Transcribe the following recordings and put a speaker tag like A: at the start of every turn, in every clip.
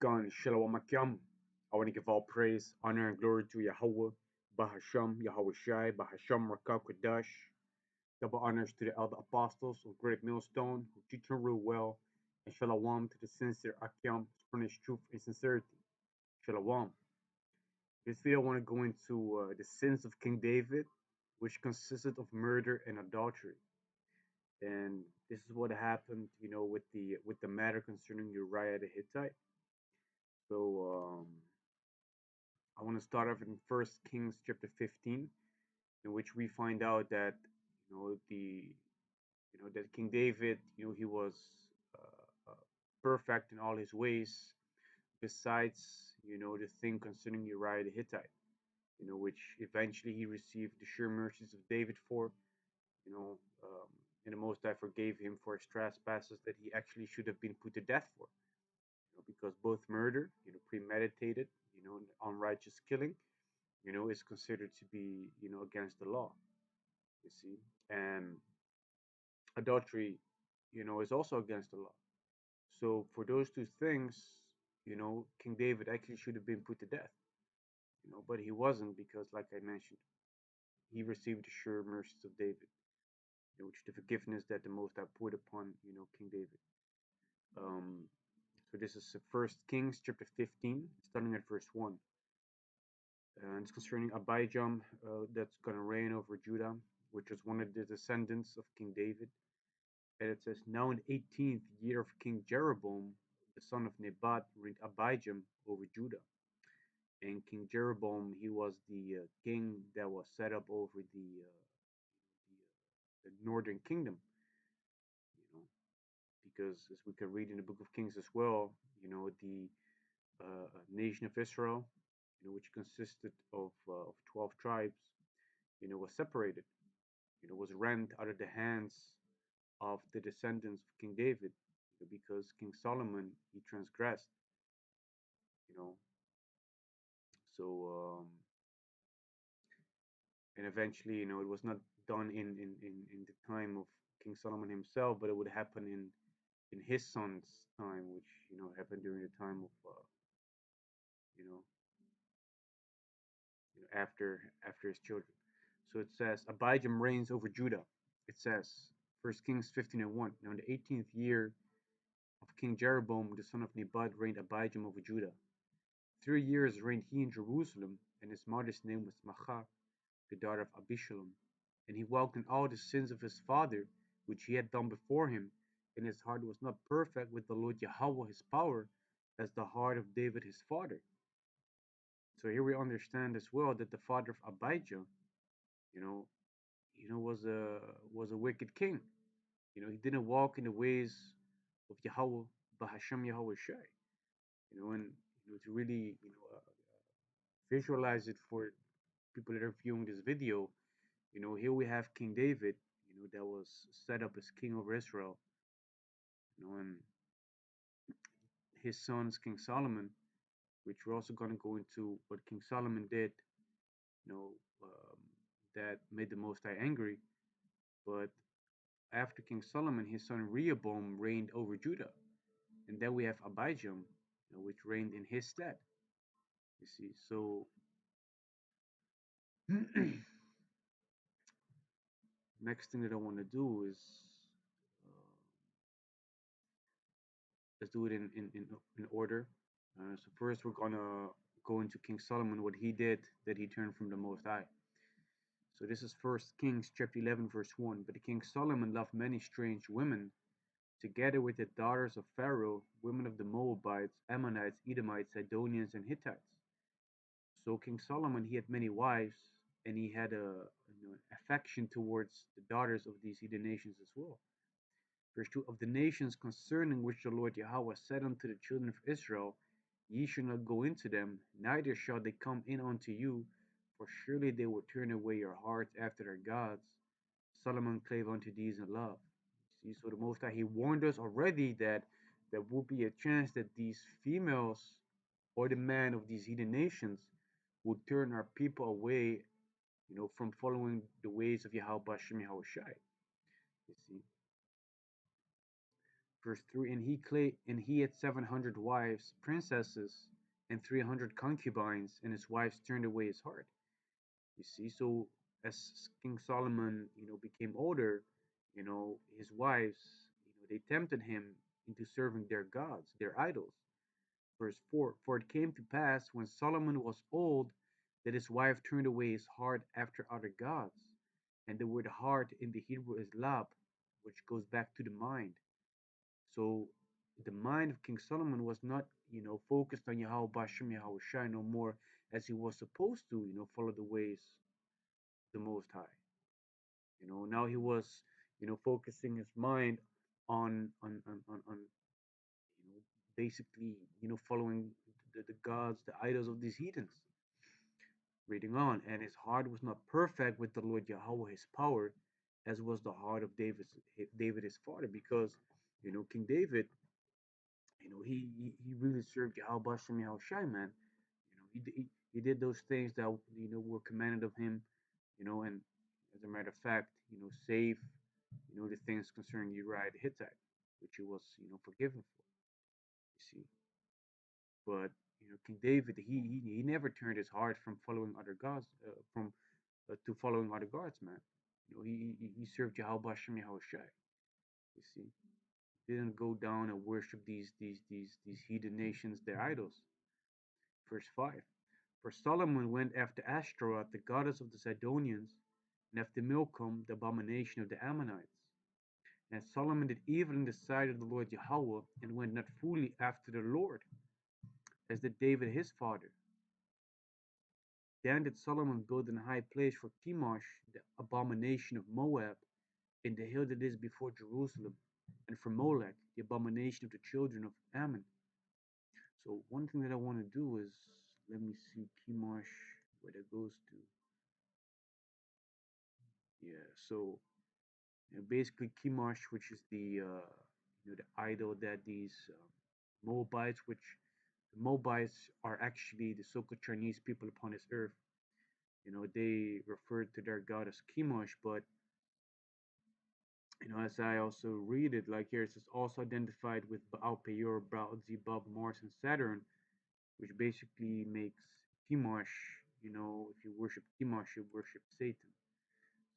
A: Gun, Shalom Akyam. I want to give all praise, honor, and glory to Yahawah, Bahasham, Yahawashi, Bahasham, Rawchaa, Qadash. Double honors to the elder apostles of great Millstone who teach and rule well, and Shalom to the sincere Akyam who furnish truth and sincerity. Shalom. This video, I want to go into the sins of King David, which consisted of murder and adultery. And this is what happened, with the matter concerning Uriah the Hittite. So I want to start off in First Kings chapter 15, in which we find out that that King David, he was perfect in all his ways. Besides, the thing concerning Uriah the Hittite, which eventually he received the sure mercies of David for, you know, um, and the Most High forgave him for his trespasses that he actually should have been put to death for, because both murder, premeditated, unrighteous killing, is considered to be, against the law. You see, and adultery, is also against the law. So for those two things, King David actually should have been put to death, but he wasn't because, like I mentioned, he received the sure mercies of David, which is the forgiveness that the Most High put upon, King David. Um, so this is First Kings chapter 15, starting at verse 1. And it's concerning Abijam that's going to reign over Judah, which was one of the descendants of King David. And it says, now in the 18th year of King Jeroboam, the son of Nebat, reigned Abijam over Judah. And King Jeroboam, he was the king that was set up over the northern kingdom, you know, because as we can read in the book of Kings as well, the nation of Israel, which consisted of 12 tribes, was separated, was rent out of the hands of the descendants of King David, because King Solomon, he transgressed, you know. So, and eventually, it was not done in the time of King Solomon himself, but it would happen in his son's time, which, happened during the time of, you know, after his children. So it says, Abijam reigns over Judah. It says, First Kings 15:1. Now in the 18th year of King Jeroboam, the son of Nebat, reigned Abijam over Judah. 3 years reigned he in Jerusalem, and his mother's name was Maachah, the daughter of Abishalom. And he walked in all the sins of his father, which he had done before him, and his heart was not perfect with the Lord Yahawah his power, as the heart of David his father. So here we understand as well that the father of Abijah, you know, was a wicked king. He didn't walk in the ways of Yahawah, Bahasham Yahawashi. And to really, visualize it for people that are viewing this video, here we have King David, that was set up as king over Israel, and his sons King Solomon, which we're also going to go into what King Solomon did, you know, um, that made the Most High angry. But after King Solomon, his son Rehoboam reigned over Judah, and then we have Abijam, which reigned in his stead. You see, so next thing that I want to do is let's do it in order. So first, we're gonna go into King Solomon, what he did that he turned from the Most High. So this is First Kings chapter 11, verse 1. But the King Solomon loved many strange women, together with the daughters of Pharaoh, women of the Moabites, Ammonites, Edomites, Sidonians, and Hittites. So King Solomon, he had many wives, and he had affection towards the daughters of these heathen nations as well. Verse 2, of the nations concerning which the Lord Yahawah said unto the children of Israel, ye shall not go into them, neither shall they come in unto you, for surely they will turn away your hearts after their gods. Solomon clave unto these in love. See, so the Most High, he warned us already that there will be a chance that these females or the man of these heathen nations would turn our people away, from following the ways of Yahawah Yahawashi. You see. Verse 3, and he had 700 wives, princesses, and 300 concubines, and his wives turned away his heart. You see, so as King Solomon, became older, his wives, they tempted him into serving their gods, their idols. Verse 4, for it came to pass when Solomon was old that his wife turned away his heart after other gods. And the word heart in the Hebrew is lab, which goes back to the mind. So the mind of King Solomon was not, focused on Yahawah, Bahasham, Yahawashi no more as he was supposed to, follow the ways of the Most High. Now he was, focusing his mind on basically, following the gods, the idols of these heathens. Reading on, and his heart was not perfect with the Lord Yahawah, his power, as was the heart of David his father, because King David, he really served Yahweh Bashem Yahushai, man. He did those things that were commanded of him, and as a matter of fact, save the things concerning Uriah the Hittite, which he was forgiven for. You see, but King David, he never turned his heart from following other gods, from to following other gods, man. He served Yahweh Bashem Yahushai. You see, he didn't go down and worship these heathen nations, their idols. Verse 5. For Solomon went after Ashtaroth, the goddess of the Sidonians, and after Milcom, the abomination of the Ammonites. And Solomon did evil in the sight of the Lord Yahawah, and went not fully after the Lord, as did David his father. Then did Solomon build an high place for Chemosh, the abomination of Moab, in the hill that is before Jerusalem, and for Molech, the abomination of the children of Ammon. So one thing that I want to do is, let me see Chemosh, where that goes to. Yeah, so basically Chemosh, which is the idol that these Moabites, which the Moabites are actually the so-called Chinese people upon this earth. They referred to their god as Chemosh, but as I also read it, like here, it's also identified with Baal Peor, Baal Zebub, Mars, and Saturn, which basically makes Chemosh, if you worship Chemosh, you worship Satan.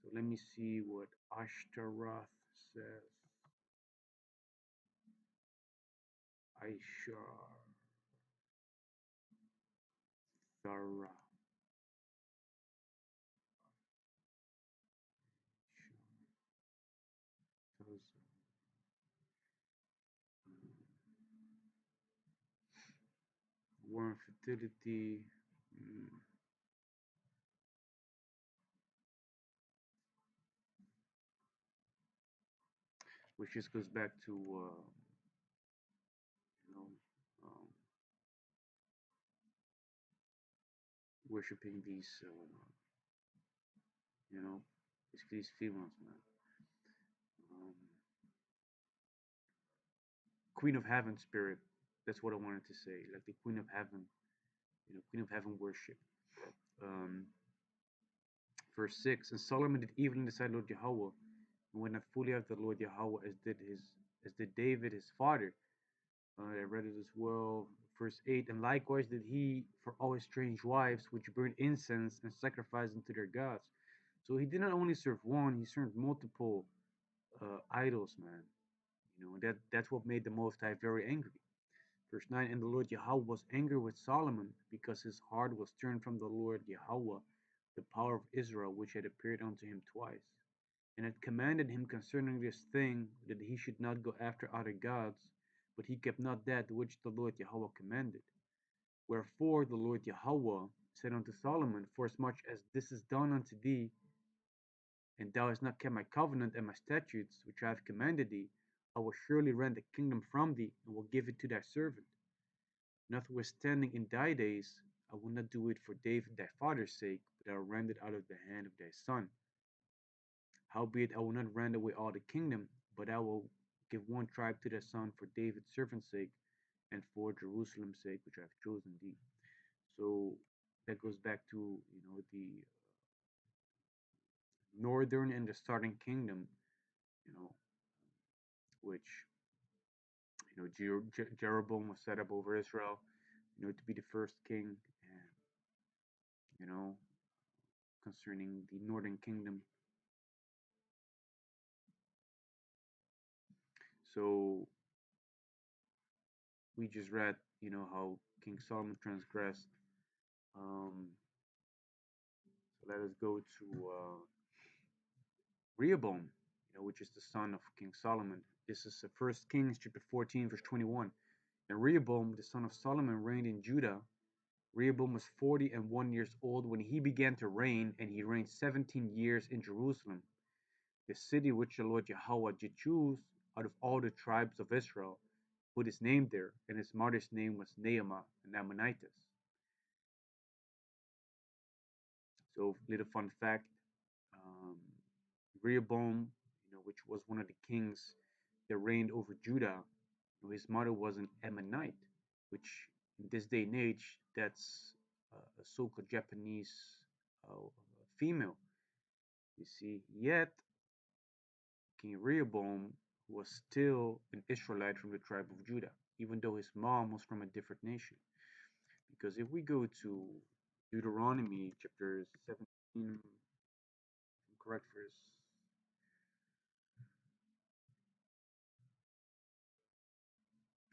A: So let me see what Ashtaroth says. Aishar. Thara. War and fertility. mm, which just goes back to you know um, worshiping these you know these females, man. Um, Queen of Heaven spirit. That's what I wanted to say. Like the Queen of Heaven, Queen of Heaven worship. Um, Verse 6, and Solomon did evil in the sight of Lord Yahawah, and went not fully after the Lord Yahawah as did David his father. I read it as well. Verse 8, and likewise did he for all his strange wives, which burned incense and sacrificed unto their gods. So he did not only serve one, he served multiple idols, man. That's what made the Most High very angry. Verse 9, and the Lord Yahawah was angry with Solomon, because his heart was turned from the Lord Yahawah, the power of Israel, which had appeared unto him twice, and had commanded him concerning this thing, that he should not go after other gods, but he kept not that which the Lord Yahawah commanded. Wherefore the Lord Yahawah said unto Solomon, forasmuch as this is done unto thee, and thou hast not kept my covenant and my statutes, which I have commanded thee, I will surely rend the kingdom from thee, and will give it to thy servant. Notwithstanding, in thy days, I will not do it for David thy father's sake, but I will rend it out of the hand of thy son. Howbeit, I will not rend away all the kingdom, but I will give one tribe to thy son for David's servant's sake, and for Jerusalem's sake, which I have chosen thee. So that goes back to the northern and the southern kingdom, you know, which Jeroboam was set up over Israel, to be the first king, and you know, concerning the northern kingdom. So we just read, how King Solomon transgressed. Um, so let us go to Rehoboam, which is the son of King Solomon. This is the First Kings chapter 14, verse 21. And Rehoboam, the son of Solomon, reigned in Judah. Rehoboam was 41 years old when he began to reign, and he reigned 17 years in Jerusalem, the city which the Lord Yahawah did choose out of all the tribes of Israel, put his name there, and his mother's name was Naamah, an Ammonitess. So, little fun fact: um, Rehoboam, which was one of the kings that reigned over Judah, his mother was an Ammonite, which in this day and age, that's a so-called Japanese female. You see, yet King Rehoboam was still an Israelite from the tribe of Judah, even though his mom was from a different nation. Because if we go to Deuteronomy chapter 17, correct,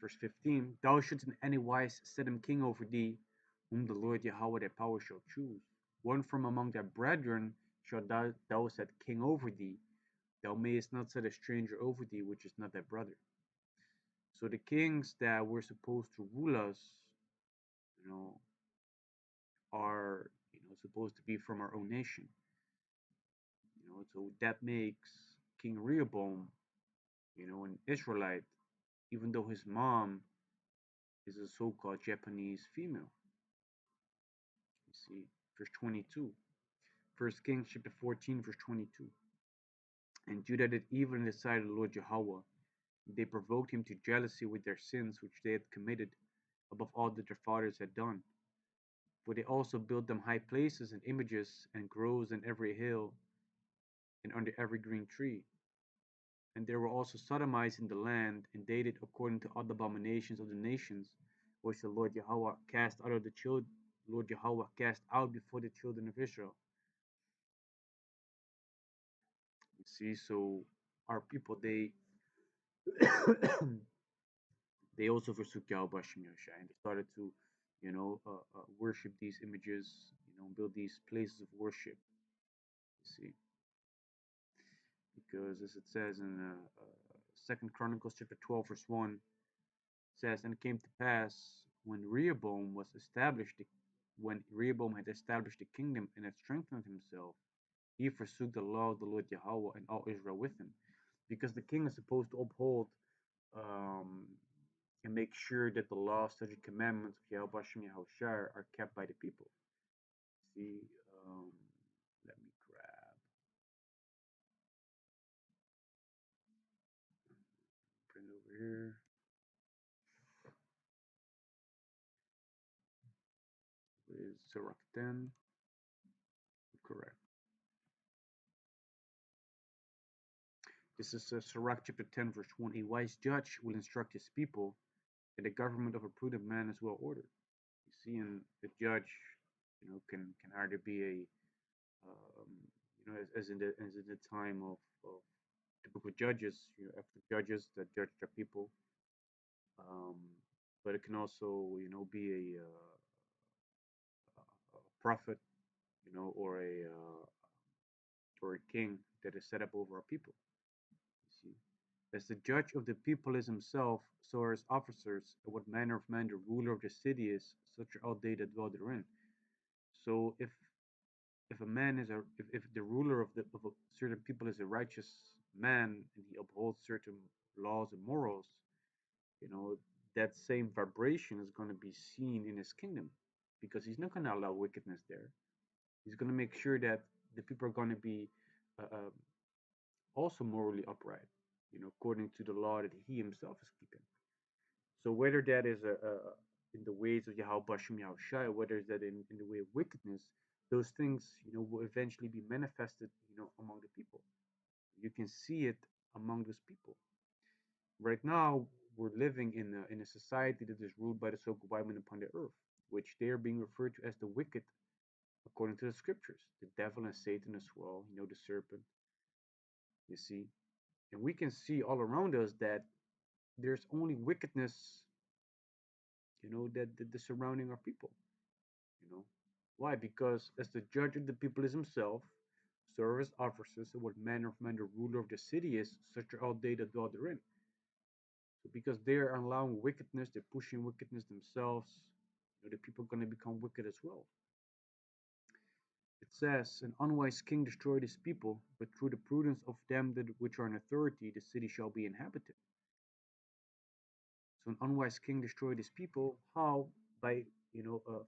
A: verse 15, thou shouldst in any wise set him king over thee, whom the Lord Yahawah thy power shall choose. One from among thy brethren shall thou set king over thee. Thou mayest not set a stranger over thee, which is not thy brother. So the kings that were supposed to rule us, you know, are supposed to be from our own nation. So that makes King Rehoboam, an Israelite, even though his mom is a so-called Japanese female. You see, verse 22. First Kings chapter 14, verse 22. And Judah did evil in the sight of the Lord Jehovah. They provoked him to jealousy with their sins which they had committed above all that their fathers had done. For they also built them high places and images and groves on every hill and under every green tree. And there were also sodomites in the land, and they did according to all the abominations of the nations, which the Lord Yahawah cast out of the children. Lord Yahawah cast out before the children of Israel. You see, so our people they also forsook Yahweh and they started to, worship these images, build these places of worship. You see, because as it says in Second Chronicles chapter 12, verse 1, says, and it came to pass when Rehoboam had established the kingdom and had strengthened himself, he forsook the law of the Lord Yahawah and all Israel with him, because the king is supposed to uphold um, and make sure that the law, statute, commandments of Yahawashi and Yahawashi are kept by the people. See, let me grab, print over here. Is Sirach 10 correct? This is Sirach chapter 10, verse 1. A wise judge will instruct his people, and the government of a prudent man is well ordered. You see, and the judge, can either be as in the time of the book of Judges, after judges that judge the people. Um, but it can also, be a prophet, or a king that is set up over our people. You see, as the judge of the people is himself, so are his officers, and what manner of man the ruler of the city is, such are all they that dwell therein. So if a man is if the ruler of a certain people is a righteous man and he upholds certain laws and morals, you know that same vibration is going to be seen in his kingdom, because he's not going to allow wickedness there. He's going to make sure that the people are going to be also morally upright, according to the law that he himself is keeping. So whether that is in the ways of Yahweh Bashim Yahushai, whether it's that in the way of wickedness, those things, will eventually be manifested, among the people. You can see it among those people. Right now, we're living in a society that is ruled by the so-called women upon the earth, which they are being referred to as the wicked according to the scriptures, the devil and Satan as well, the serpent, you see. And we can see all around us that there's only wickedness, that surrounding our people, you know. Why? Because as the judge of the people is himself, so are his officers, and what manner of man the ruler of the city is, such are all they that dwell therein. So because they are allowing wickedness, they're pushing wickedness themselves, the people are going to become wicked as well. It says, "An unwise king destroyed his people, but through the prudence of them that which are in authority, the city shall be inhabited." So an unwise king destroyed his people. How? By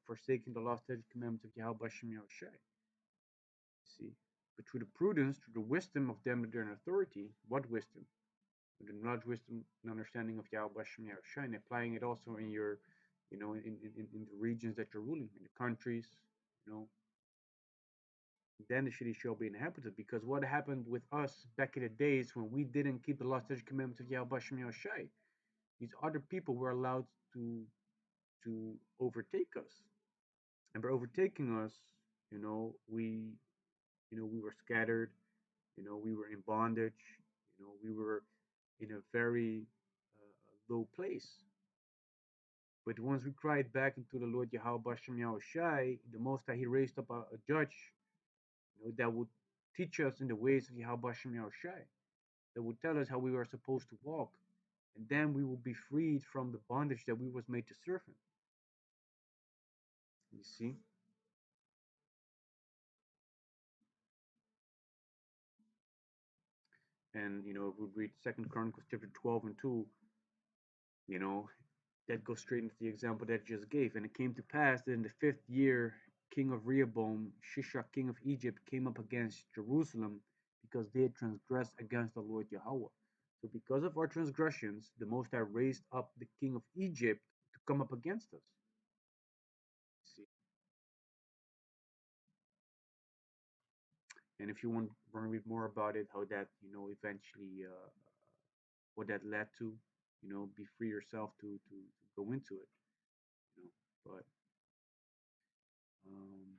A: forsaking the law, statutes, commandments of Yahawah Bahasham Yahawashi. See, but through the prudence, through the wisdom of them that are in authority. What wisdom? The knowledge, wisdom, and understanding of Yahawah Bahasham Yahawashi, and applying it also in your, in the regions that you're ruling, in the countries, you know, then the city shall be inhabited. Because what happened with us back in the days when we didn't keep the law, statutes, commandments of Yahawah Bahasham Yahawashi, these other people were allowed to overtake us, and by overtaking us, we we were scattered, we were in bondage, we were in a very low place. But once we cried back into the Lord Yahawah Bashem Yahawashi, the Most High, He raised up a judge, that would teach us in the ways of Yahawah Bashem Yahawashi, that would tell us how we are supposed to walk, and then we will be freed from the bondage that we was made to serve Him. You see. And if we read Second Chronicles chapter 12 and 2, you know, that goes straight into the example that I just gave. And it came to pass that in the 5th year, king of Rehoboam, Shishak, king of Egypt, came up against Jerusalem because they had transgressed against the Lord Yahawah. So because of our transgressions, the Most High raised up the king of Egypt to come up against us. See? And if you want to read more about it, how that, eventually, what that led to, be free yourself to go into it, but um,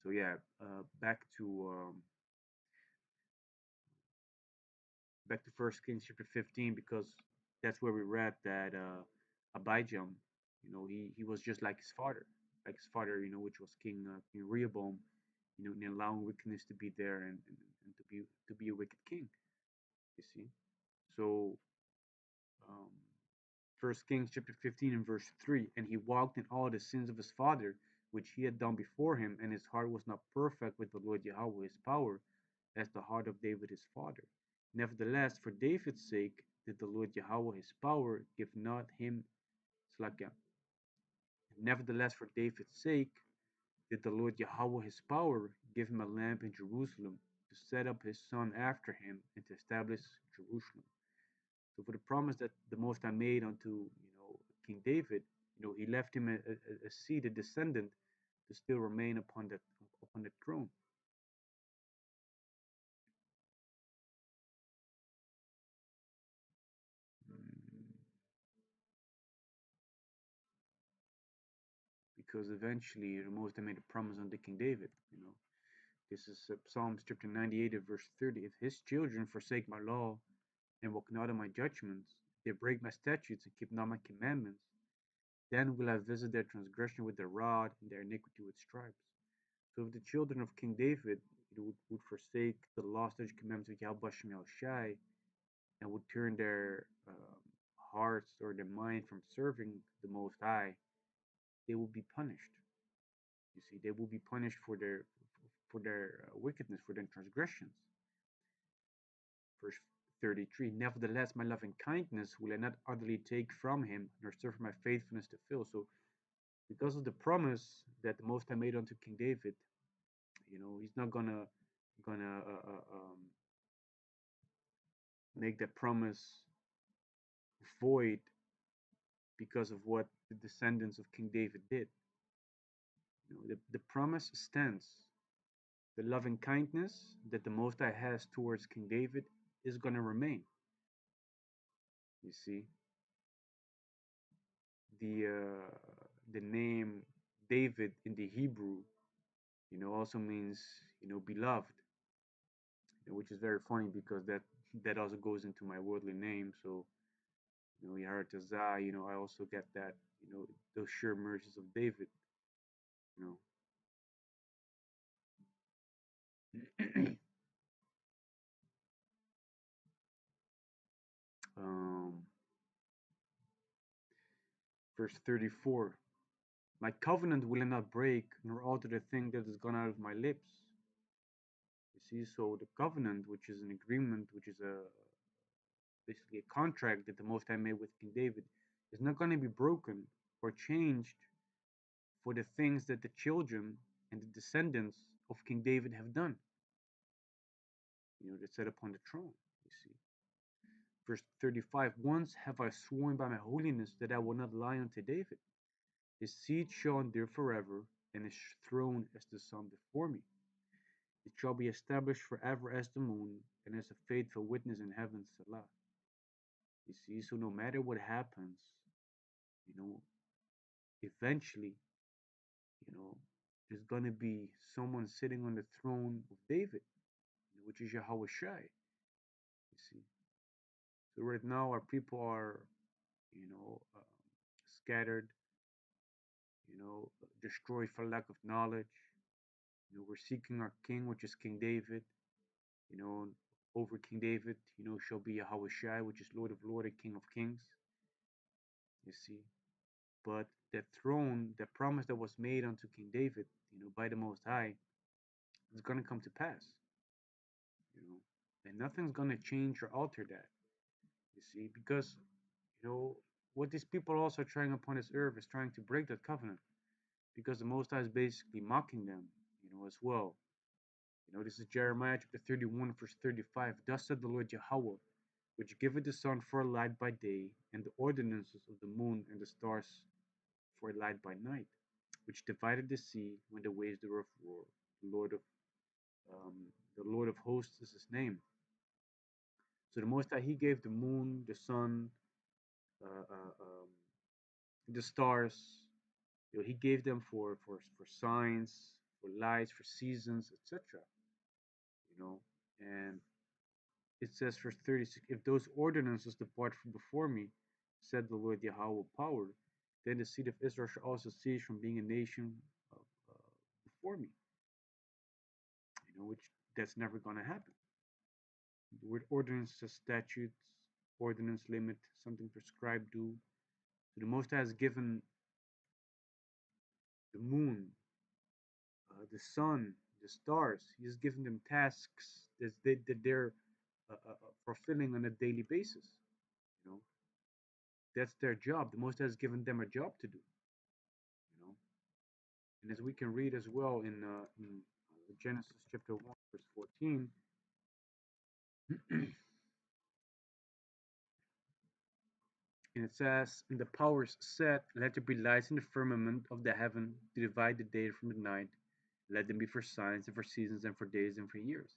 A: so yeah, back to First Kings chapter 15, because that's where we read that Abijam, he was just like his father, which was King Rehoboam, in allowing wickedness to be there, and to be a wicked king. You see, so um, First Kings chapter 15 and verse 3, and he walked in all the sins of his father, which he had done before him, and his heart was not perfect with the Lord Yahawah his power, as the heart of David his father. Nevertheless, for David's sake did the Lord Yahawah his power give not him slack. Nevertheless, for David's sake did the Lord Yahawah his power give him a lamp in Jerusalem, to set up his son after him, and to establish Jerusalem. So for the promise that the Most High made unto King David, he left him a seed, a descendant, to still remain upon that throne. Mm, Because eventually the Most High made a promise unto King David. This is Psalms chapter 98 verse 30. If his children forsake my law and walk not in my judgments, they break my statutes and keep not my commandments, then will I visit their transgression with the rod and their iniquity with stripes. So if the children of King David would forsake the law, statutes, commandments of Yahweh Shai, and would turn their hearts or their mind from serving the Most High, they will be punished. You see, they will be punished for their wickedness, for their transgressions. Verse 33, nevertheless, my loving kindness will I not utterly take from him, nor suffer my faithfulness to fail. So because of the promise that the Most High made unto King David, he's not gonna make that promise void because of what the descendants of King David did. The promise stands. The loving kindness that the Most High has towards King David is going to remain. You see, the name David in the Hebrew, also means beloved, which is very funny because that also goes into my worldly name. So Yahawashi, I also get that, those sure mercies of David, you know. um, Verse 34. My covenant will I not break, nor alter the thing that has gone out of my lips. You see, so the covenant, which is an agreement, which is basically a contract that the Most High made with King David, is not going to be broken or changed for the things that the children and the descendants of King David have done. That sat upon the throne. You see, verse 35. Once have I sworn by my holiness that I will not lie unto David. His seed shall endure forever, and his throne as the sun before me. It shall be established forever as the moon, and as a faithful witness in heaven, Salah. You see, so no matter what happens, you know, eventually, you know, there's gonna be someone sitting on the throne of David, which is Yahawashi. You see, so right now our people are, scattered, destroyed for lack of knowledge. We're seeking our king, which is King David. You know, over King David, shall be Yahawashi, which is Lord of Lords and King of Kings. You see, but that throne, that promise that was made unto King David, by the Most High, is going to come to pass. And nothing's going to change or alter that. You see, because what these people are also trying upon this earth is trying to break that covenant, because the Most High is basically mocking them, as well. This is Jeremiah chapter 31, verse 35. Thus said the Lord Yahawah, which giveth the sun for a light by day, and the ordinances of the moon and the stars for a light by night, which divided the sea when the waves thereof roar. The Lord of um, the Lord of hosts is his name. So the Most High, He gave the moon, the sun, uh, uh, um, the stars. He gave them for signs, for lights, for seasons, etc. And it says, verse 36, if those ordinances depart from before me, said the Lord Yahawah power, then the seed of Israel shall also cease from being a nation of, before me. Which that's never going to happen. The word ordinance says statutes, ordinance, limit, something prescribed, do. So the Most High has given the moon, the sun, the stars. He has given them tasks that they're fulfilling on a daily basis. You know, that's their job. The Most High has given them a job to do. You know, and as we can read as well in Genesis chapter 1, verse 14. And it says, and the powers said, let there be lights in the firmament of the heaven to divide the day from the night. Let them be for signs and for seasons and for days and for years.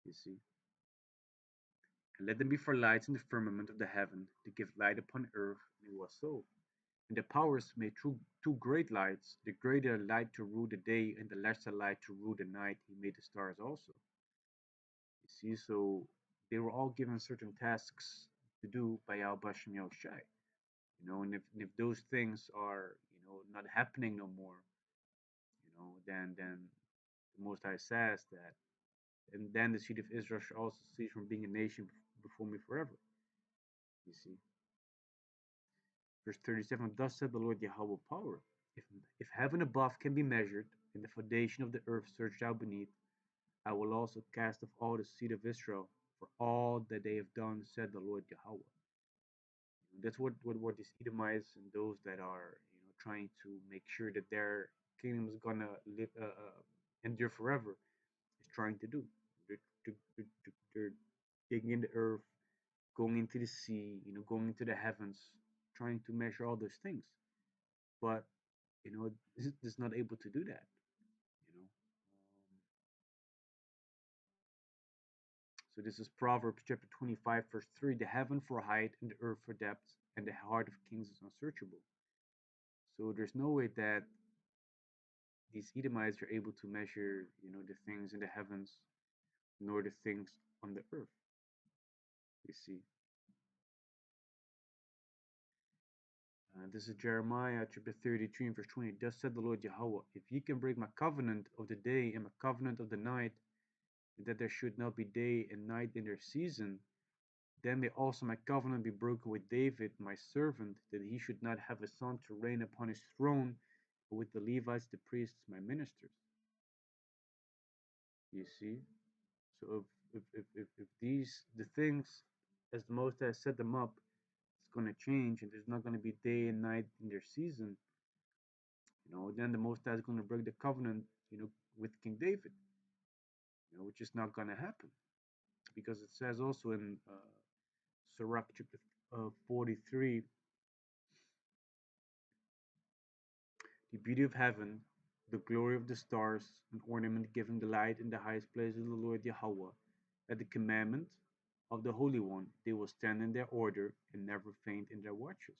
A: You see. And let them be for lights in the firmament of the heaven to give light upon earth. And it was so. And the powers made two great lights, the greater light to rule the day and the lesser light to rule the night. He made the stars also. You see, so they were all given certain tasks to do by Bahasham Yahawashi. And if those things are not happening no more, then the Most High says that, and then the seed of Israel shall also cease from being a nation before me forever. You see, verse 37. Thus said the Lord Yahawah power, if heaven above can be measured, and the foundation of the earth searched out beneath, I will also cast off all the seed of Israel for all that they have done, said the Lord Yahawah. That's what these Edomites and those that are trying to make sure that their kingdom is gonna live endure forever is trying to do. They're digging in the earth, going into the sea, going into the heavens, trying to measure all those things. But it's not able to do that. You know. So this is Proverbs chapter 25, verse 3. The heaven for height and the earth for depth, and the heart of kings is unsearchable. So there's no way that these Edomites are able to measure, the things in the heavens, nor the things on the earth. You see. This is Jeremiah chapter 33 and verse 20. Thus said the Lord Yahawah, if ye can break my covenant of the day and my covenant of the night, and that there should not be day and night in their season, then may also my covenant be broken with David, my servant, that he should not have a son to reign upon his throne, but with the Levites, the priests, my ministers. You see? So if these the things as the Most High set them up, it's gonna change and there's not gonna be day and night in their season, then the Most High is gonna break the covenant, with King David, which is not gonna happen. Because it says also in Sirach chapter 43, the beauty of heaven, the glory of the stars, an ornament giving the light in the highest place of the Lord Yahawah. At the commandment of the Holy One, they will stand in their order and never faint in their watches.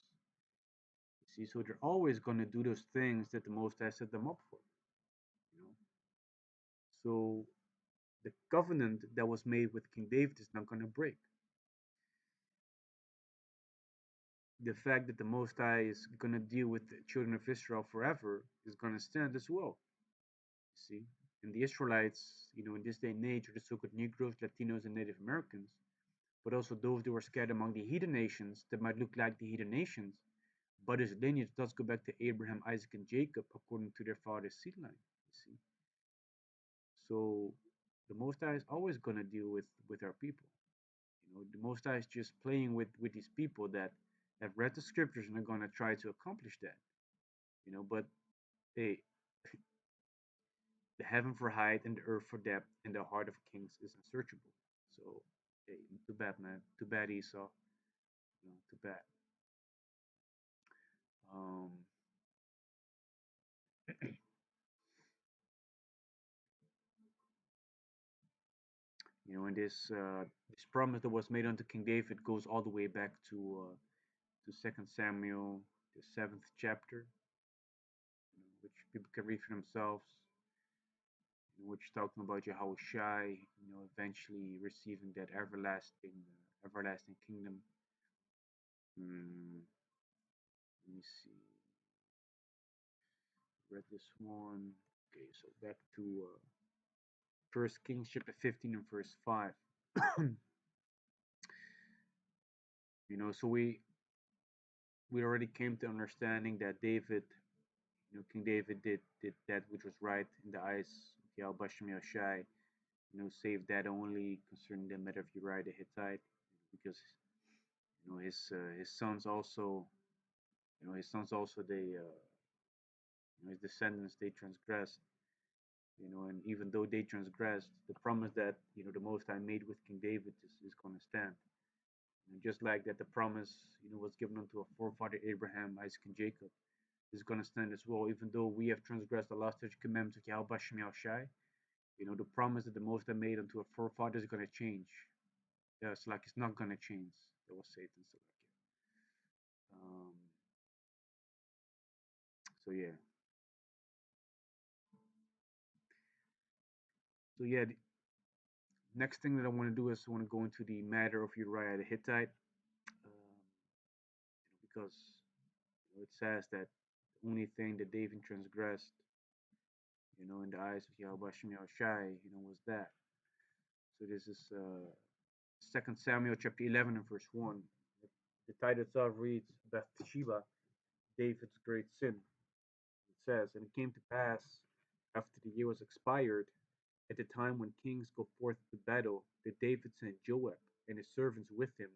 A: You see, so they're always going to do those things that the Most High set them up for. You know, so the covenant that was made with King David is not going to break. The fact that the Most High is going to deal with the children of Israel forever is going to stand as well. See, and the Israelites, in this day and age, are the so-called Negroes, Latinos, and Native Americans, but also those that were scattered among the heathen nations that might look like the heathen nations, but his lineage does go back to Abraham, Isaac, and Jacob according to their father's seed line. You see, so the Most High is always going to deal with our people. The Most High is just playing with these people that have read the scriptures and are going to try to accomplish that. But hey, the heaven for height and the earth for depth and the heart of kings is unsearchable. So, hey, too bad, man. Too bad, Esau. Too bad. Um, and this promise that was made unto King David goes all the way back to 2 Samuel, the 7th chapter, which people can read for themselves. Which talking about Yahawashi, eventually receiving that everlasting kingdom. Let me see. Read this one. Okay, so back to First Kings chapter 15 and verse 5. So we already came to understanding that David, King David did that which was right in the eyes of Yahawashi, save that only concerning the matter of Uriah the Hittite, because his sons also, they his descendants, they transgressed, and even though they transgressed, the promise that the Most High made with King David is going to stand. And just like that, the promise was given unto our forefather Abraham, Isaac, and Jacob is going to stand as well. Even though we have transgressed the last commandments of Yahawashi, the promise that the Most High made unto our forefathers is going to change. It's like it's not going to change. That was Satan. Um, so yeah. So yeah, the next thing that I want to do is I want to go into the matter of Uriah the Hittite, because it says that the only thing that David transgressed, in the eyes of Yahawashi, was that. So this is 2 Samuel chapter 11 and verse 1. The title itself reads Bathsheba, David's great sin. It says, and it came to pass after the year was expired, at the time when kings go forth to battle, that David sent Joab and his servants with him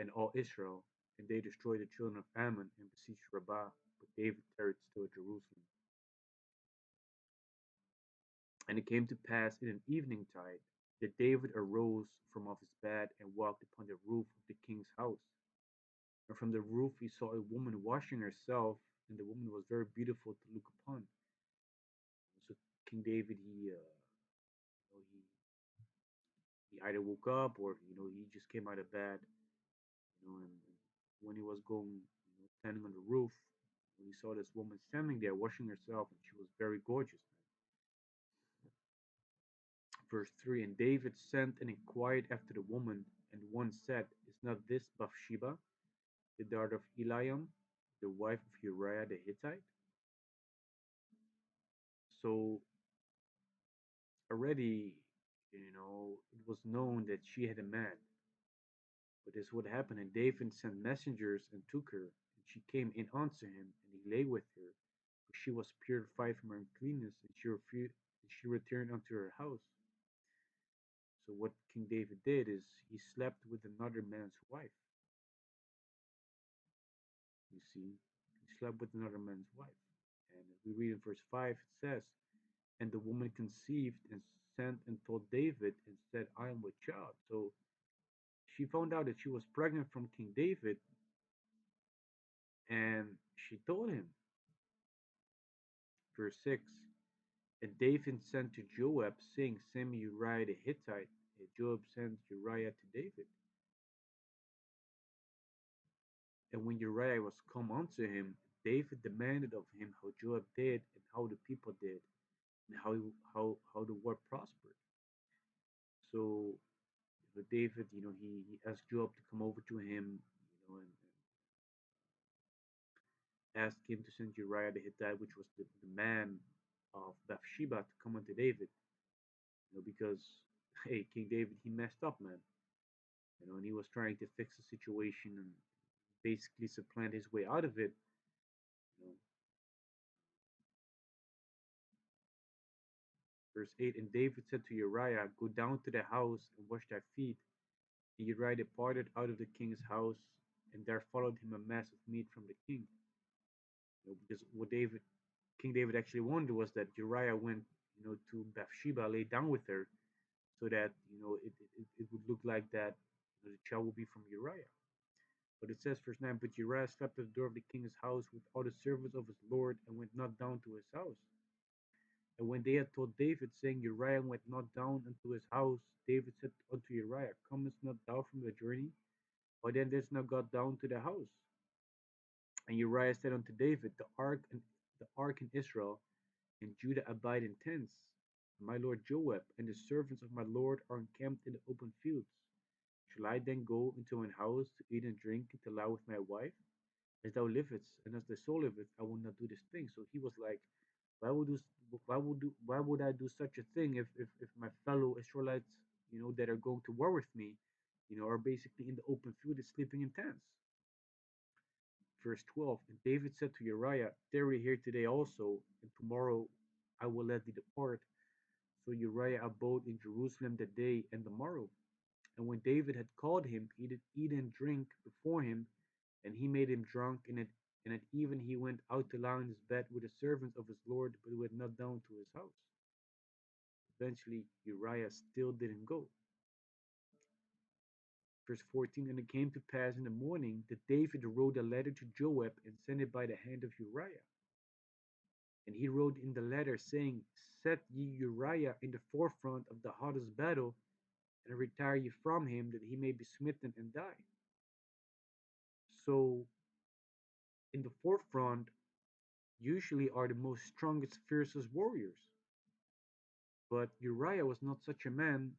A: and all Israel, and they destroyed the children of Ammon and besieged Rabbah, but David tarried still at Jerusalem. And it came to pass in an eventide that David arose from off his bed and walked upon the roof of the king's house. And from the roof he saw a woman washing herself, and the woman was very beautiful to look upon. So King David, he He either woke up or he just came out of bed, and when he was going, standing on the roof, when he saw this woman standing there washing herself, and she was very gorgeous. Verse 3, and David sent and inquired after the woman, and one said, is not this Bathsheba, the daughter of Eliam, the wife of Uriah the Hittite? So already, it was known that she had a man. But this would happen, and David sent messengers and took her, and she came in unto him, and he lay with her. For she was purified from her uncleanness, and she returned unto her house. So what King David did is he slept with another man's wife. You see, he slept with another man's wife. And if we read in verse 5, it says, and the woman conceived and sent and told David and said, I am with child. So she found out that she was pregnant from King David, and she told him. Verse 6, and David sent to Joab, saying, send me Uriah the Hittite. And Joab sent Uriah to David. And when Uriah was come unto him, David demanded of him how Joab did, and how the people did, and how the war prospered. So David, he asked Joab to come over to him, and asked him to send Uriah the Hittite, which was the man of Bathsheba, to come unto David. Because hey, King David, he messed up, man. And he was trying to fix the situation and basically supplant his way out of it. You know. Verse 8, and David said to Uriah, go down to the house and wash thy feet. And Uriah departed out of the king's house, and there followed him a mass of meat from the king. Because what King David actually wanted was that Uriah went, to Bathsheba, lay down with her, so that it would look like that the child would be from Uriah. But it says, verse 9, but Uriah slept at the door of the king's house with all the servants of his lord, and went not down to his house. And when they had told David, saying, Uriah went not down unto his house, David said unto Uriah, comest not thou from the journey? Why then didst not go down to the house? And Uriah said unto David, the ark in Israel and Judah abide in tents. And my lord Joab and the servants of my lord are encamped in the open fields. Shall I then go into mine house to eat and drink and to lie with my wife? As thou livest, and as thy soul liveth, I will not do this thing. So he was like, why would I do such a thing if my fellow Israelites, that are going to war with me, are basically in the open field and sleeping in tents. Verse 12, and David said to Uriah, tarry here today also, and tomorrow I will let thee depart. So Uriah abode in Jerusalem that day and the morrow. And when David had called him, he did eat and drink before him, and he made him drunk, and at even he went out to lie on his bed with the servants of his lord, but went not down to his house. Eventually, Uriah still didn't go. Verse 14, and it came to pass in the morning that David wrote a letter to Joab and sent it by the hand of Uriah. And he wrote in the letter, saying, set ye Uriah in the forefront of the hottest battle, and retire ye from him, that he may be smitten and die. So, in the forefront usually are the most strongest, fiercest warriors. But Uriah was not such a man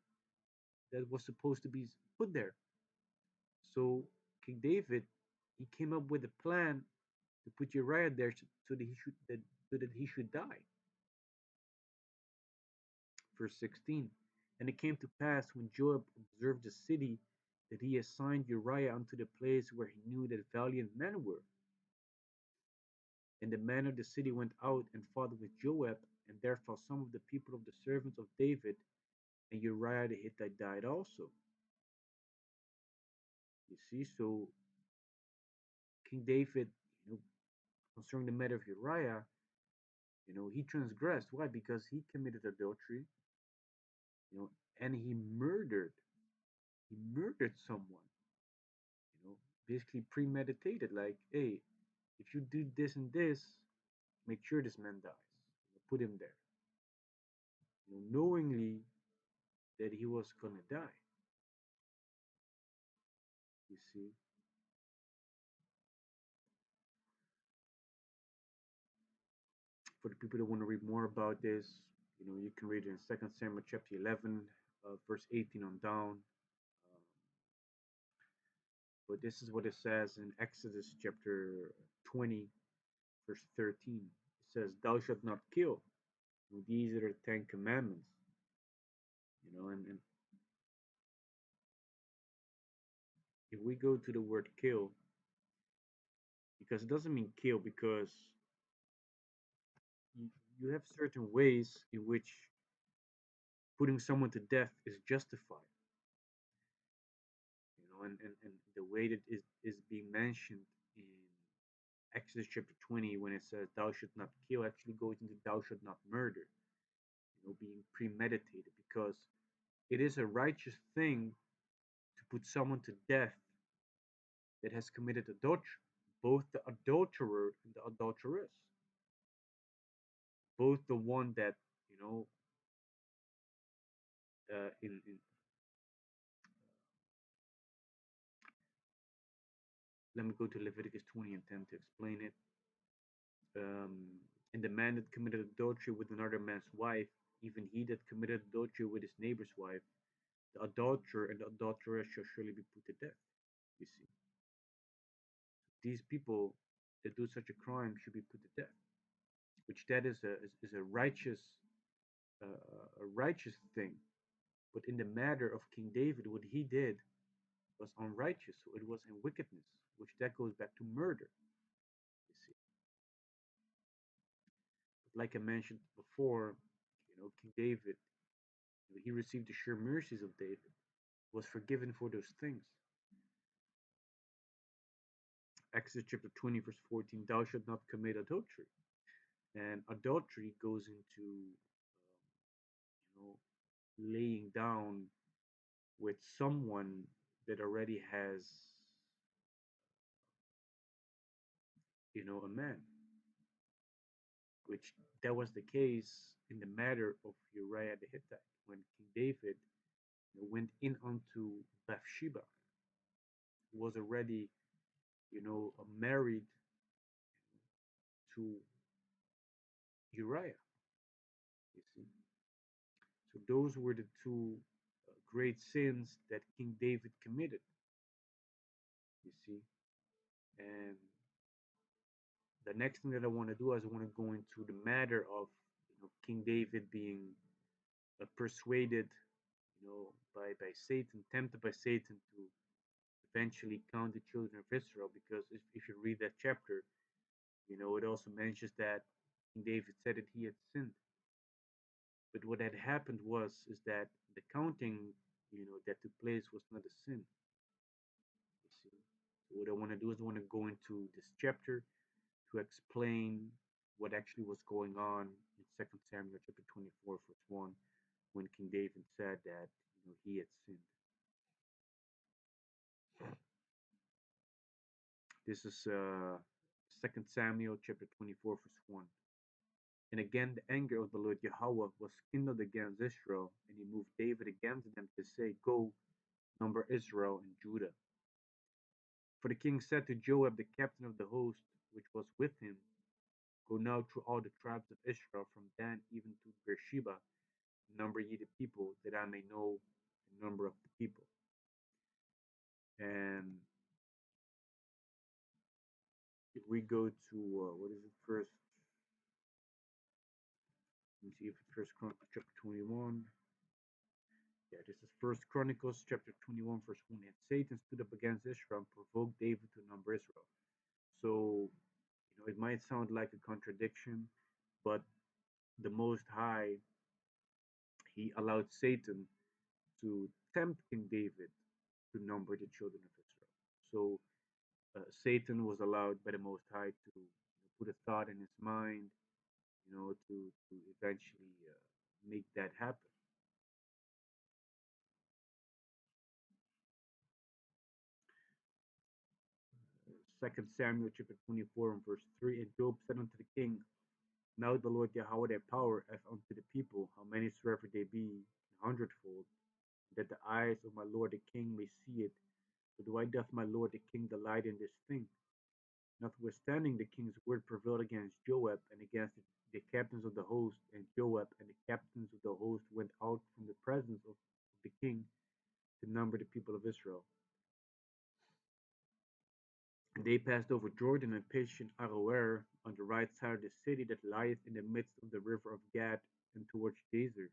A: that was supposed to be put there. So King David, he came up with a plan to put Uriah there so that he should die. Verse 16. And it came to pass when Joab observed the city that he assigned Uriah unto the place where he knew that valiant men were. And the men of the city went out and fought with Joab, and there fell some of the people of the servants of David, and Uriah the Hittite died also. You see, so King David, concerning the matter of Uriah, he transgressed. Why? Because he committed adultery, and he murdered. He murdered someone, basically premeditated. Like, hey, if you do this and this, make sure this man dies. Put him there, knowingly that he was gonna die. You see, for the people that want to read more about this, you can read it in Second Samuel chapter 11, verse 18 on down. But this is what it says in Exodus chapter 20, verse 13. It says, "Thou shalt not kill." And these are the Ten Commandments. And if we go to the word kill, because it doesn't mean kill, because you, you have certain ways in which putting someone to death is justified. And the way that is being mentioned in Exodus chapter 20 when it says thou should not kill actually goes into thou should not murder, being premeditated, because it is a righteous thing to put someone to death that has committed adultery, both the adulterer and the adulteress, both the one that, you know, in let me go to Leviticus 20 and 10 to explain it. Um, and the man that committed adultery with another man's wife, even he that committed adultery with his neighbor's wife, the adulterer and the adulteress shall surely be put to death. You see, these people that do such a crime should be put to death, which that is a righteous thing. But in the matter of King David, what he did was unrighteous, so it was in wickedness, which that goes back to murder. You see, but like I mentioned before, King David, he received the sure mercies of David, was forgiven for those things. Exodus chapter 20, verse 14, thou shalt not commit adultery. And adultery goes into, laying down with someone that already has, a man, which that was the case in the matter of Uriah the Hittite when King David went in unto Bathsheba, who was already, married to Uriah. You see, so those were the two great sins that King David committed. You see, and the next thing that I want to do is I want to go into the matter of King David being persuaded, by Satan, tempted by Satan to eventually count the children of Israel. Because if you read that chapter, it also mentions that King David said that he had sinned. But what had happened is that the counting, that took place was not a sin. You see, so what I want to do is I want to go into this chapter to explain what actually was going on in Second Samuel chapter 24, verse 1, when King David said that he had sinned. This is Second Samuel chapter 24, verse 1. And again, the anger of the Lord Yahawah was kindled against Israel, and he moved David against them to say, Go, number Israel and Judah. For the king said to Joab, the captain of the host, which was with him, Go now through all the tribes of Israel, from Dan even to Beersheba, number ye the people, that I may know the number of the people. And if we go to, what is it first? Let me see if it's First Chronicles chapter 21. Yeah, this is First Chronicles chapter 21, verse 1. And Satan stood up against Israel and provoked David to number Israel. So, it might sound like a contradiction, but the Most High, he allowed Satan to tempt King David to number the children of Israel. So Satan was allowed by the Most High to put a thought in his mind, to eventually make that happen. Second Samuel chapter 24 and verse 3. And Job said unto the king, Now the Lord Yahawah thy power as unto the people, how many soever they be, an hundredfold, that the eyes of my lord the king may see it, So why doth my lord the king delight in this thing? Notwithstanding, the king's word prevailed against Joab and against the captains of the host, and Joab and the captains of the host went out from the presence of the king to number the people of Israel. And they passed over Jordan and pitched in Aroer on the right side of the city that lieth in the midst of the river of Gad and towards Jazer.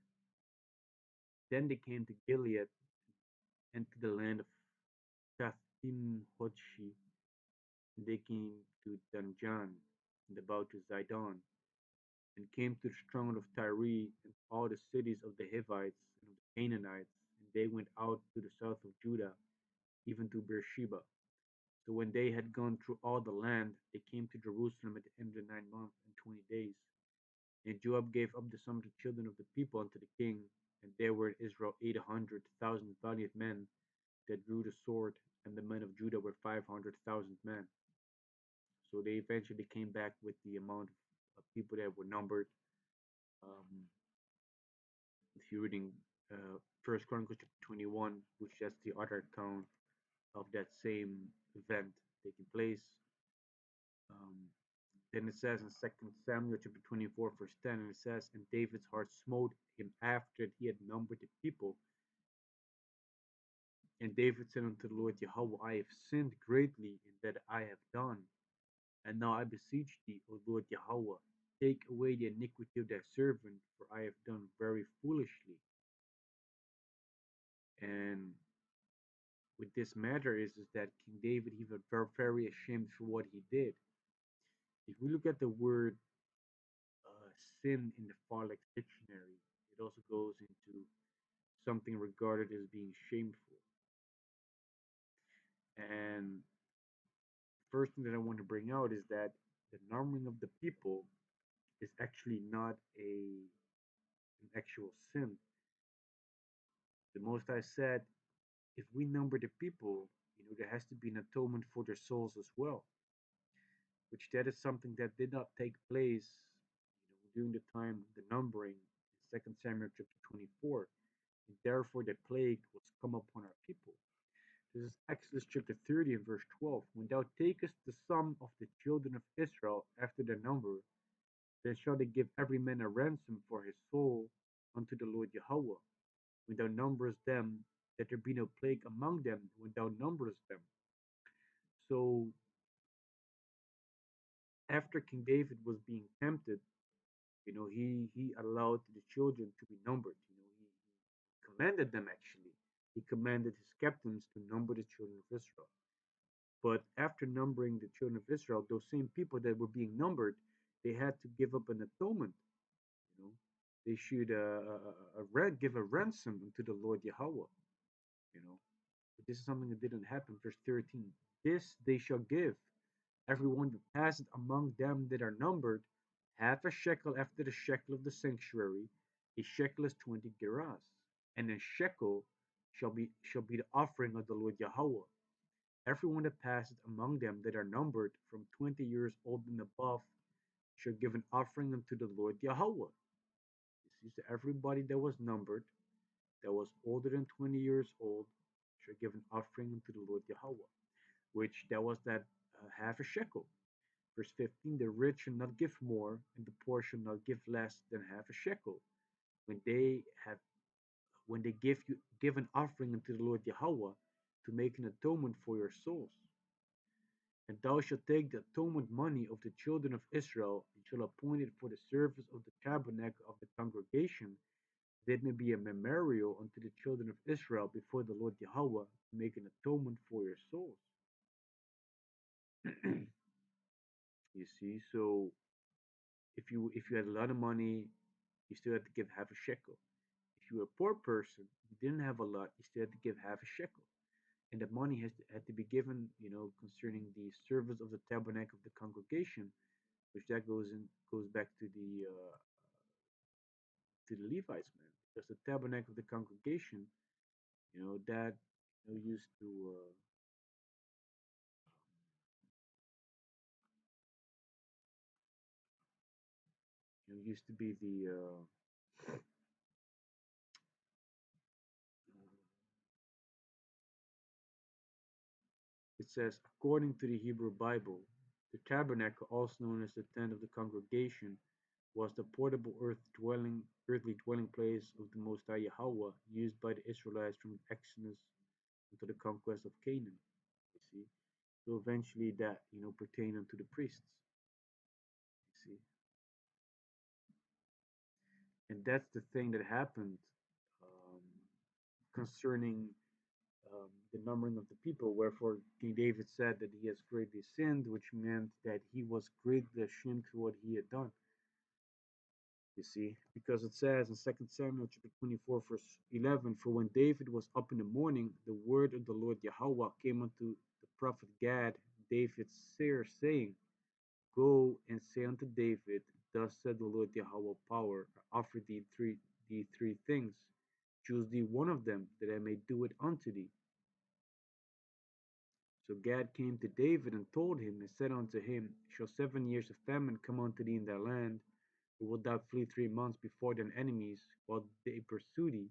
A: Then they came to Gilead and to the land of Tathim Hodshi, and they came to Danjan and about to Zidon, and came to the stronghold of Tyre and all the cities of the Hivites and of the Canaanites, and they went out to the south of Judah, even to Beersheba. So when they had gone through all the land, they came to Jerusalem at the end of the 9 months and 20 days. And Joab gave up the sum of the children of the people unto the king, and there were in Israel 800,000 valiant men that drew the sword, and the men of Judah were 500,000 men. So they eventually came back with the amount of people that were numbered. Um, if you're reading First Chronicles chapter 21, which that's the other account of that same event taking place. Um, then it says in Second Samuel chapter 24, verse 10, and it says, and David's heart smote him after he had numbered the people. And David said unto the Lord Yahawah, I have sinned greatly in that I have done. And now I beseech thee, O Lord Yahawah, take away the iniquity of thy servant, for I have done very foolishly. And with this matter is that King David, he was very, very ashamed for what he did. If we look at the word sin in the Farlex dictionary, it also goes into something regarded as being shameful. And first thing that I want to bring out is that the numbering of the people is actually not an actual sin. The Most High said, if we number the people, there has to be an atonement for their souls as well, which that is something that did not take place, during the time of the numbering in Second Samuel chapter 24. And therefore the plague was come upon our people. This is Exodus chapter 30 and verse 12. When thou takest the sum of the children of Israel after their number, then shall they give every man a ransom for his soul unto the Lord Yahawah, when thou numberest them, that there be no plague among them when thou numberest them. So after King David was being tempted, he allowed the children to be numbered. He commanded them actually. He commanded his captains to number the children of Israel. But after numbering the children of Israel, those same people that were being numbered, they had to give up an atonement. You know, they should give a ransom unto the Lord Yahawah. You know, but this is something that didn't happen. Verse 13: This they shall give everyone that passeth among them that are numbered, half a shekel after the shekel of the sanctuary. A shekel is 20 gerahs, and a shekel shall be the offering of the Lord Yahawah. Everyone that passeth among them that are numbered from 20 years old and above shall give an offering unto the Lord Yahawah. This is everybody that was numbered, that was older than 20 years old, shall give an offering unto the Lord Yahawah, which that was that half a shekel. Verse 15, the rich shall not give more, and the poor shall not give less than half a shekel. When they have when they give an offering unto the Lord Yahawah to make an atonement for your souls. And thou shalt take the atonement money of the children of Israel, and shall appoint it for the service of the tabernacle of the congregation, that it may be a memorial unto the children of Israel before the Lord Yahawah, to make an atonement for your souls. You see, so if you had a lot of money, you still had to give half a shekel. If you were a poor person, you didn't have a lot, you still had to give half a shekel. And that money had to be given, concerning the service of the tabernacle of the congregation, which that goes back to the Levites, man, because the tabernacle of the congregation, that used to used to be it says, according to the Hebrew Bible, the tabernacle, also known as the tent of the congregation, was the portable earthly dwelling place of the Most High Yahawah, used by the Israelites from Exodus until the conquest of Canaan. You see, so eventually that pertained unto the priests. You see, and that's the thing that happened um, concerning the numbering of the people. Wherefore King David said that he has greatly sinned, which meant that he was greatly ashamed for what he had done. You see, because it says in 2 Samuel chapter 24, verse 11, for when David was up in the morning, the word of the Lord Yahawah came unto the prophet Gad, David's seer, saying, go and say unto David, thus said the Lord Yahawah power, I offer thee three things. Choose thee one of them, that I may do it unto thee. So Gad came to David and told him, and said unto him, shall 7 years of famine come unto thee in thy land? Or wilt thou flee 3 months before thine enemies, while they pursue thee?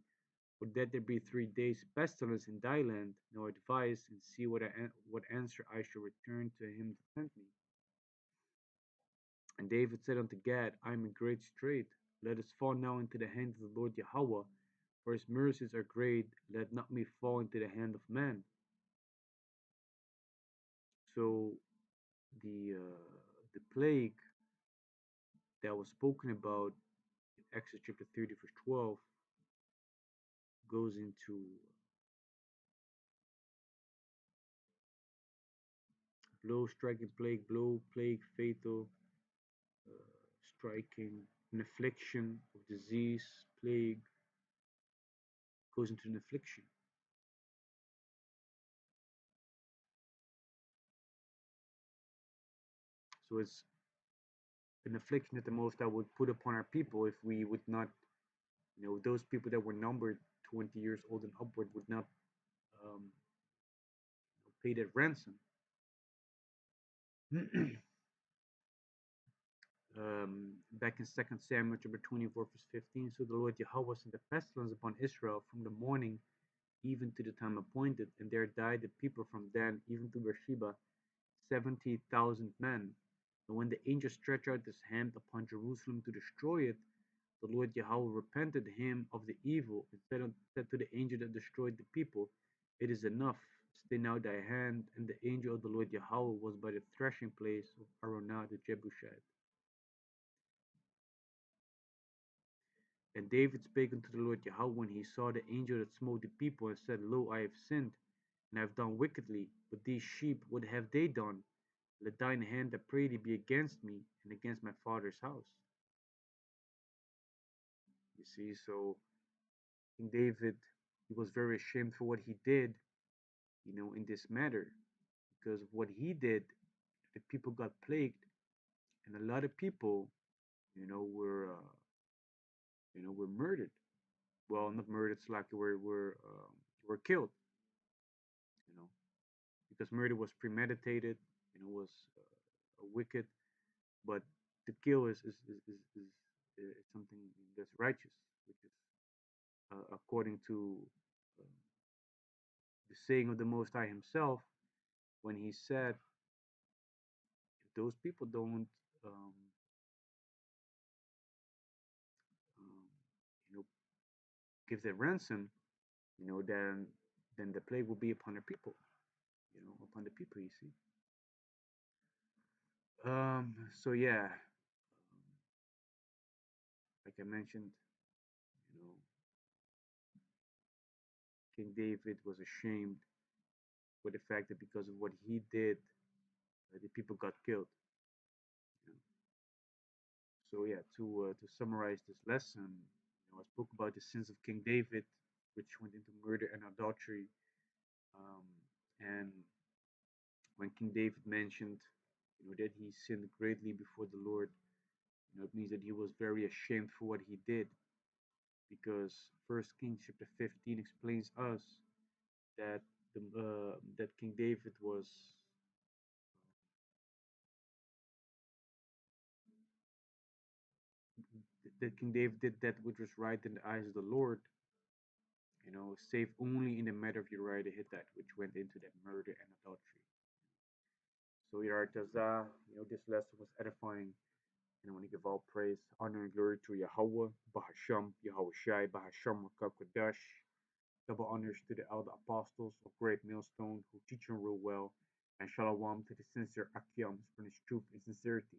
A: Or that there be 3 days pestilence in thy land? Now advise, and see what answer I shall return to him that sent me. And David said unto Gad, I am in great strait. Let us fall now into the hand of the Lord Yahawah, for his mercies are great. Let not me fall into the hand of man. So the plague that was spoken about in Exodus chapter 30, verse 12, goes into blow, striking plague, blow, plague, fatal, striking, an affliction of disease, plague, goes into an affliction. So it's an affliction that the Most High would put upon our people if we would not, those people that were numbered 20 years old and upward would not um, pay that ransom. Back in 2 Samuel chapter 24, verse 15, so the Lord Jehovah sent a pestilence upon Israel from the morning even to the time appointed, and there died the people from Dan even to Beersheba, 70,000 men. And when the angel stretched out his hand upon Jerusalem to destroy it, the Lord Yahweh repented him of the evil, and said to the angel that destroyed the people, it is enough, stay now thy hand. And the angel of the Lord Yahweh was by the threshing place of Araunah the Jebusite. And David spake unto the Lord Yahweh when he saw the angel that smote the people, and said, lo, I have sinned, and I have done wickedly. But these sheep, what have they done? Let thine hand, I pray thee, be against me, and against my father's house. You see, so King David, he was very ashamed for what he did, in this matter. Because of what he did, the people got plagued, and a lot of people, were murdered. Well, not murdered, it's like were killed, you know, because murder was premeditated, was wicked, but to kill is something that's righteous, which is according to uh, the saying of the Most High Himself, when He said, if those people don't, um, um, you know, give their ransom, then the plague will be upon the people, upon the people. You see. So yeah, like I mentioned, you know, King David was ashamed for the fact that because of what he did, the people got killed. You know? So yeah, to summarize this lesson, I spoke about the sins of King David, which went into murder and adultery. And when King David mentioned, that he sinned greatly before the Lord, it means that he was very ashamed for what he did, because First Kings chapter 15 explains us that that King David was that King David did that which was right in the eyes of the Lord, save only in the matter of Uriah the Hittite, which went into that murder and adultery. So, Yartaza, this lesson was edifying, and I want to give all praise, honor, and glory to Yahawah, Bahasham, Yahawashi, Bahasham, Qadash. Double honors to the elder apostles of great Millstone who teach and rule well, and shalom to the sincere Akiams for his truth and sincerity.